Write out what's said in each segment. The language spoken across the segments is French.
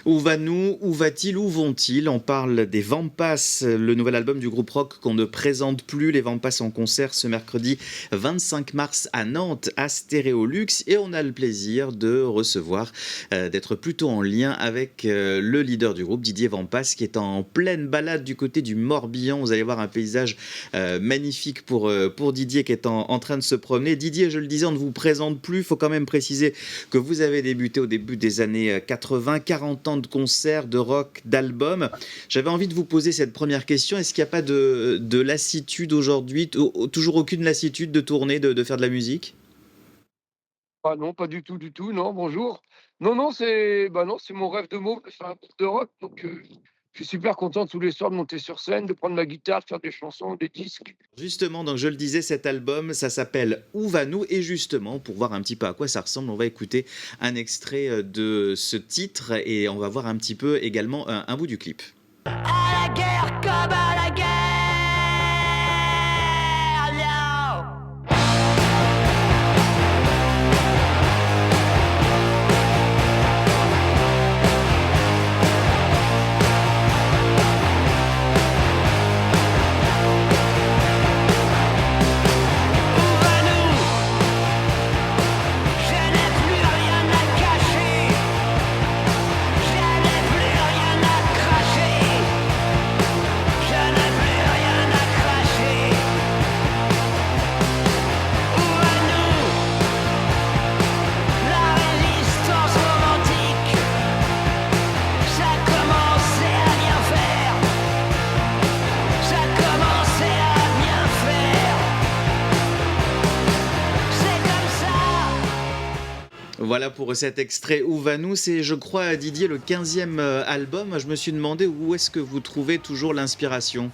Où va-nous? Où va-t-il? Où vont-ils? On parle des Vampas, le nouvel album du groupe rock qu'on ne présente plus. Les Vampas en concert ce mercredi 25 mars à Nantes, à Stéréolux. Et on a le plaisir de recevoir, d'être plutôt en lien avec le leader du groupe, Didier Vampas, qui est en pleine balade du côté du Morbihan. Vous allez voir un paysage magnifique pour Didier qui est en train de se promener. Didier, je le disais, on ne vous présente plus. Il faut quand même préciser que vous avez débuté au début des années 80, 40 ans de concerts, de rock, d'albums. J'avais envie de vous poser cette première question. Est-ce qu'il n'y a pas de lassitude aujourd'hui, toujours aucune lassitude de tourner, de faire de la musique? Ah non, pas du tout, du tout, non, bonjour. Non, non, c'est non, c'est mon rêve de môme de faire un groupe de rock, donc je suis super content tous les soirs de monter sur scène, de prendre ma guitare, de faire des chansons, des disques. Justement, donc je le disais, cet album, ça s'appelle Où va nous? Et justement, pour voir un petit peu à quoi ça ressemble, on va écouter un extrait de ce titre et on va voir un petit peu également un bout du clip. À la guerre comme à la guerre, non. Où va-nous? Je n'ai plus rien à cacher, je n'ai plus rien à cracher, je n'ai plus rien à cracher. Où va-nous? La résistance romantique, ça commençait à bien faire, ça commençait à bien faire. C'est comme ça. Voilà pour cet extrait Où va nous? C'est, je crois, Didier, le 15e album. Je me suis demandé où est-ce que vous trouvez toujours l'inspiration.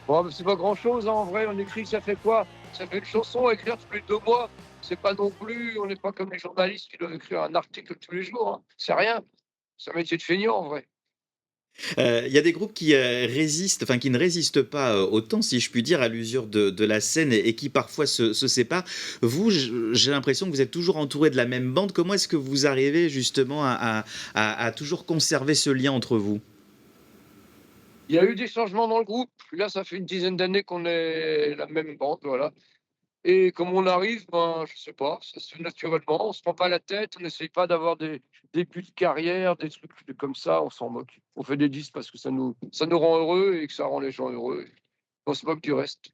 Bon, c'est pas grand-chose, hein, en vrai, on écrit, ça fait quoi? Ça fait une chanson à écrire tous les 2 mois. C'est pas non plus on n'est pas comme les journalistes qui doivent écrire un article tous les jours, hein. C'est rien. C'est un métier de feignant, en vrai. Il y a des groupes qui résistent, enfin qui ne résistent pas autant, si je puis dire, à l'usure de la scène et qui parfois se séparent. Vous, j'ai l'impression que vous êtes toujours entouré de la même bande. Comment est-ce que vous arrivez justement à toujours conserver ce lien entre vous? Il y a eu des changements dans le groupe. Là, ça fait une dizaine d'années qu'on est la même bande, voilà. Et comme on arrive, ben, je sais pas, ça se fait naturellement, on se prend pas la tête, on n'essaye pas d'avoir des buts de carrière, des trucs comme ça, on s'en moque. On fait des disques parce que ça nous rend heureux et que ça rend les gens heureux. On se moque du reste.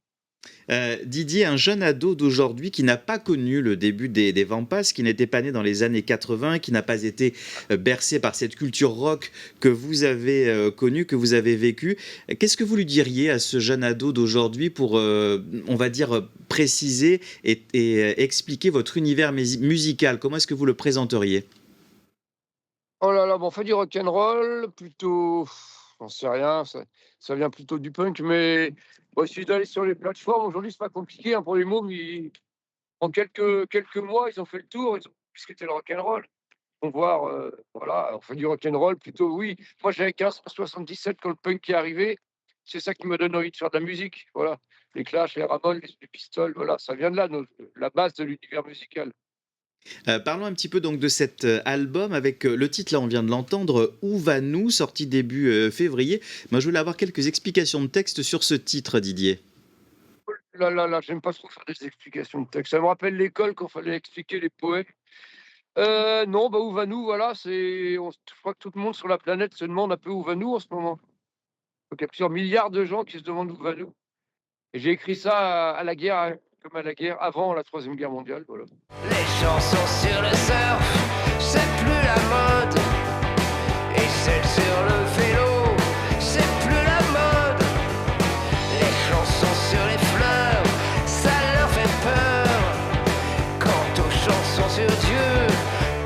Didier, un jeune ado d'aujourd'hui qui n'a pas connu le début des Vampas, qui n'était pas né dans les années 80, qui n'a pas été bercé par cette culture rock que vous avez connue, que vous avez vécue. Qu'est-ce que vous lui diriez à ce jeune ado d'aujourd'hui pour, on va dire, préciser et expliquer votre univers musical? Comment est-ce que vous le présenteriez? Oh là là, bon, on fait du rock'n'roll, plutôt, j'en sais rien, ça vient plutôt du punk, mais bon, il suffit d'aller sur les plateformes. Aujourd'hui, c'est pas compliqué, hein, pour les mômes, en quelques mois, ils ont fait le tour, ils ont vu ce qu'était le rock'n'roll. Ils vont voir, voilà, on fait du rock'n'roll plutôt, oui. Moi, j'avais 15 en 77 quand le punk est arrivé. C'est ça qui m'a donné envie de faire de la musique, voilà. Les Clash, les Ramones, les Pistols, voilà, ça vient de là, la base de l'univers musical. Parlons un petit peu donc de cet album avec le titre, là on vient de l'entendre, Où va nous? Sorti début février. Moi je voulais avoir quelques explications de texte sur ce titre, Didier. Là là là, j'aime pas trop faire des explications de texte. Ça me rappelle l'école quand fallait expliquer les poèmes. Non, bah, où va nous, voilà, je crois que tout le monde sur la planète se demande un peu où va nous en ce moment. Donc il y a plusieurs milliards de gens qui se demandent où va nous. Et j'ai écrit ça à la guerre, hein, comme à la guerre avant la troisième guerre mondiale, voilà. Les chansons sur le surf, c'est plus la mode. Et celles sur le vélo, c'est plus la mode. Les chansons sur les fleurs, ça leur fait peur. Quant aux chansons sur Dieu,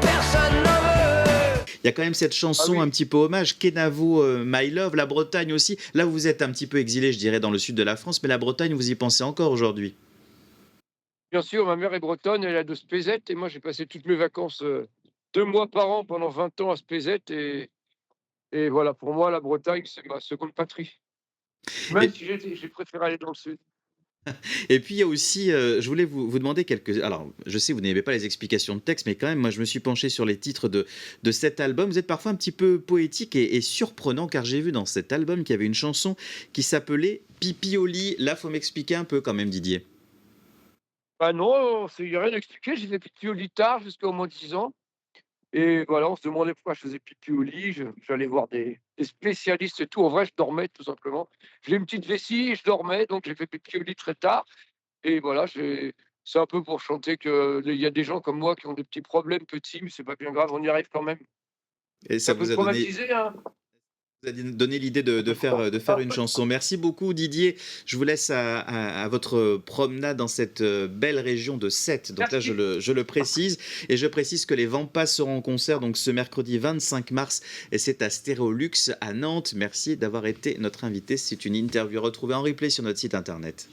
personne n'en veut. Il y a quand même cette Ah chanson un oui, petit peu hommage, Kenavo, My Love, la Bretagne aussi. Là vous êtes un petit peu exilé, je dirais, dans le sud de la France, mais la Bretagne, vous y pensez encore aujourd'hui? bien sûr, ma mère est bretonne, elle a de Spézet et moi j'ai passé toutes mes vacances, 2 mois par an pendant 20 ans à Spézet et voilà, pour moi la Bretagne, c'est ma seconde patrie. Même Et si j'ai préféré aller dans le sud. Et puis il y a aussi, je voulais vous demander quelques alors je sais vous n'aimez pas les explications de texte, mais quand même moi je me suis penché sur les titres de cet album. Vous êtes parfois un petit peu poétique et surprenant car j'ai vu dans cet album qu'il y avait une chanson qui s'appelait Pipi au lit. Là, faut m'expliquer un peu quand même Didier. Bah non, il y a rien à expliquer, j'ai fait pipi au lit tard jusqu'à au moins 10 ans et voilà, on se demandait pourquoi je faisais pipi au lit, je j'allais voir des spécialistes et tout. En vrai, je dormais tout simplement. J'ai une petite vessie, je dormais, donc j'ai fait pipi au lit très tard et voilà, j'ai c'est un peu pour chanter qu'il y a des gens comme moi qui ont des petits problèmes petits, mais c'est pas bien grave, on y arrive quand même. Et C'est ça un peu vous a donné traumatisé, hein? donné l'idée de faire une chanson. Merci beaucoup Didier. Je vous laisse à votre promenade dans cette belle région de Sète. Donc là, Merci. je le précise. Et je précise que les Vampas seront en concert donc ce mercredi 25 mars. Et c'est à Stéréolux à Nantes. Merci d'avoir été notre invité. C'est une interview retrouvée en replay sur notre site internet.